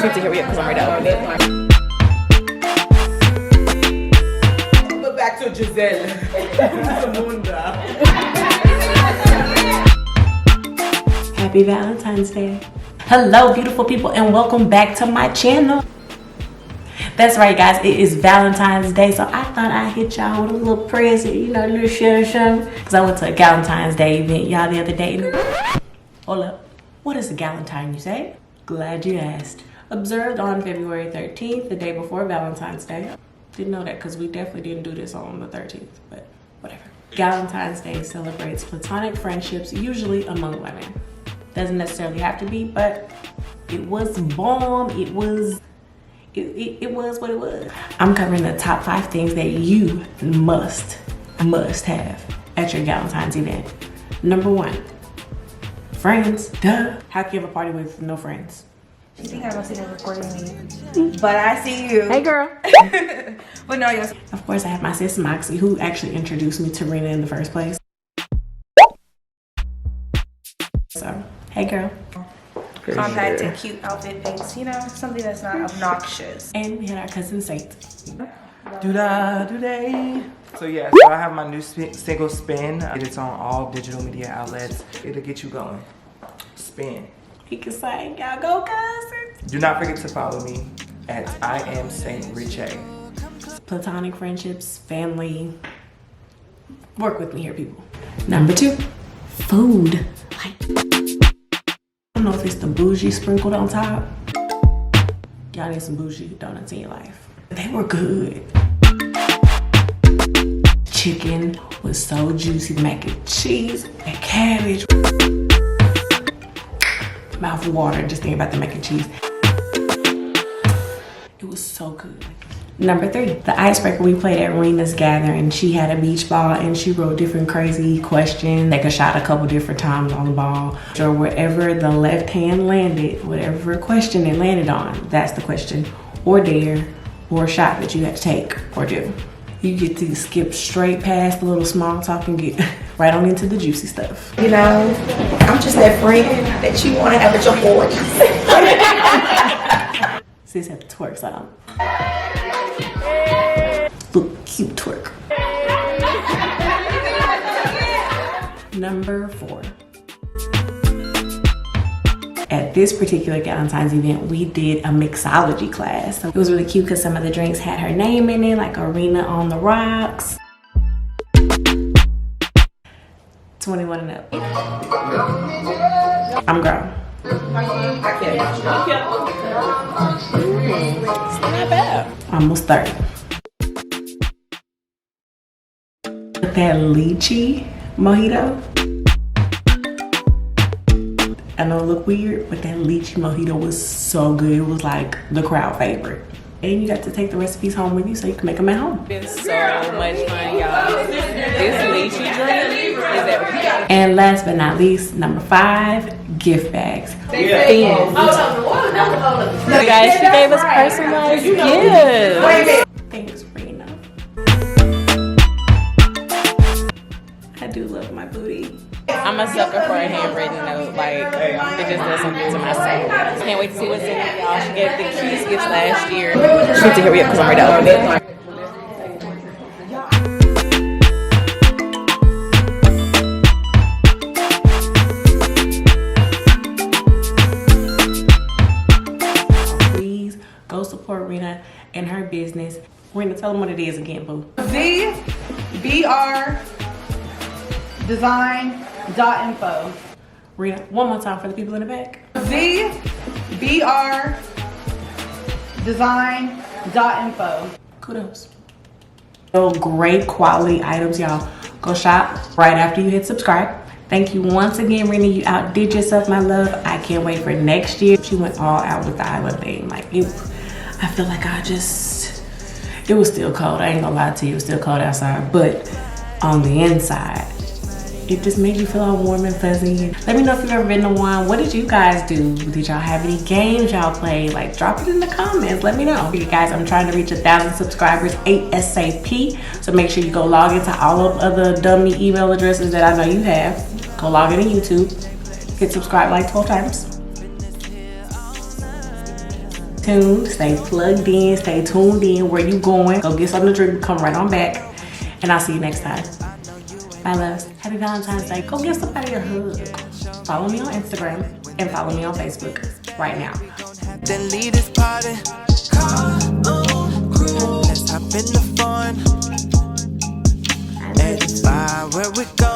Need to hurry up because I'm ready to open it. But back to Giselle. Happy Valentine's Day. Hello beautiful people and welcome back to my channel. That's right guys, it is Valentine's Day, so I thought I'd hit y'all with a little present, you know, a little share something. Because I went to a Galentine's Day event y'all the other day. Hold up, what is a Galentine you say? Glad you asked. Observed on February 13th, the day before Valentine's Day. Didn't know that because we definitely didn't do this on the 13th, but whatever. Galentine's Day celebrates platonic friendships, usually among women. Doesn't necessarily have to be, but it was bomb. It was what it was. I'm covering the top 5 things that you must have at your Galentine's event. Number 1, friends. Duh. How can you have a party with no friends? You think I don't see them recording me, but I see you. Hey girl. But no, yes. Of course I have my sis Moxiee, who actually introduced me to Rena in the first place. So, hey girl. Compact and cute outfit picks, you know, something that's not obnoxious. And we had our cousin Saint. Do-da-do-day. So yeah, so I have my new single Spin. It's on all digital media outlets. It'll get you going. Spin. He can sing. Y'all go cousins. Do not forget to follow me at I am Saint Riche. Platonic friendships, family. Work with me here, people. Number 2, food. I don't know if it's the bougie sprinkled on top. Y'all need some bougie donuts in your life. They were good. Chicken was so juicy. Mac and cheese, and cabbage. Mouth water just thinking about the mac and cheese. It was so good. Number 3, the icebreaker. We played at Rena's gathering. She had a beach ball and she wrote different crazy questions. Take a shot a couple different times on the ball. So wherever the left hand landed, whatever question it landed on, that's the question or dare or shot that you had to take or do. You get to skip straight past the little small talk and get right on into the juicy stuff. You know, I'm just that friend that you want to have at your 40s. Sis had to twerk some. Look cute twerk. Number 4. At this particular Galentine's event, we did a mixology class. So it was really cute because some of the drinks had her name in it, like Arena on the Rocks. 21 and up. I'm grown. It's not bad. Almost 30. That lychee mojito. I know it looked weird, but that lychee mojito was so good. It was like the crowd favorite. And you got to take the recipes home with you so you can make them at home. It's so much fun, y'all. This lychee drink is everything. And last but not least, number 5, gift bags. Yeah. So guys, she gave us personalized gifts. Thanks, Rena. I do love my booty. I'm a sucker for a handwritten note. Like, it just does something to my soul. Can't wait to see what's in it, y'all. She gave the cutest gifts last year. She needs to hurry up because I'm ready to open it. Please go support Rena and her business. Rena, tell them what it is again, boo. ZBRdesign.info. Rena, one more time for the people in the back. ZBRdesign.info. Kudos. So great quality items, y'all. Go shop right after you hit subscribe. Thank you once again, Rena. You outdid yourself, my love. I can't wait for next year. She went all out with the island thing. Like, I feel like it was still cold. I ain't gonna lie to you, it was still cold outside. But on the inside, it just made you feel all warm and fuzzy. Let me know if you've ever been to one. What did you guys do? Did y'all have any games y'all played? Like, drop it in the comments. Let me know. You guys, I'm trying to reach 1,000 subscribers ASAP. So make sure you go log into all of other dummy email addresses that I know you have. Go log into YouTube. Hit subscribe like 12 times. tuned, stay plugged in, stay tuned in. Where you going? Go get something to drink, come right on back. And I'll see you next time. Bye, loves. Happy Valentine's Day. Go give somebody a hug. Follow me on Instagram and follow me on Facebook right now. Then lead this party. Let's hop in the fun. And where we go.